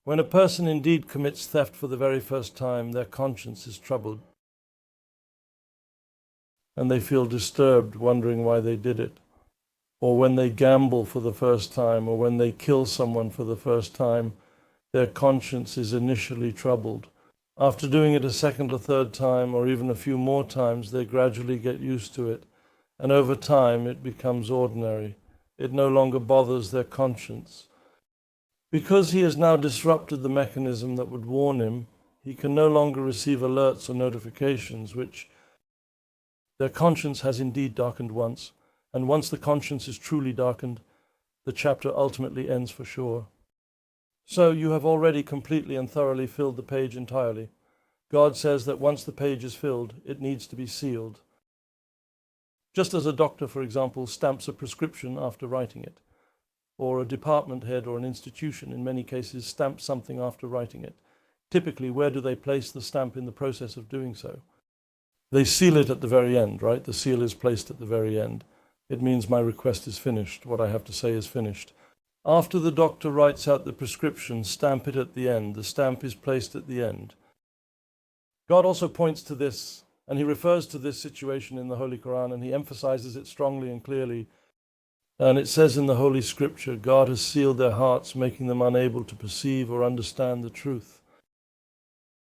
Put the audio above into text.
When a person indeed commits theft for the very first time, their conscience is troubled, and they feel disturbed, wondering why they did it. Or when they gamble for the first time, or when they kill someone for the first time, their conscience is initially troubled. After doing it a second or third time, or even a few more times, they gradually get used to it, and over time it becomes ordinary. It no longer bothers their conscience. Because he has now disrupted the mechanism that would warn him, he can no longer receive alerts or notifications, which their conscience has indeed darkened once, and once the conscience is truly darkened, the chapter ultimately ends for sure. So you have already completely and thoroughly filled the page entirely. God says that once the page is filled, it needs to be sealed. Just as a doctor, for example, stamps a prescription after writing it, or a department head or an institution, in many cases, stamps something after writing it. Typically, where do they place the stamp in the process of doing so? They seal it at the very end, right? The seal is placed at the very end. It means my request is finished. What I have to say is finished. After the doctor writes out the prescription, stamp it at the end. The stamp is placed at the end. God also points to this, and he refers to this situation in the Holy Quran, and he emphasizes it strongly and clearly. And it says in the Holy Scripture, God has sealed their hearts, making them unable to perceive or understand the truth.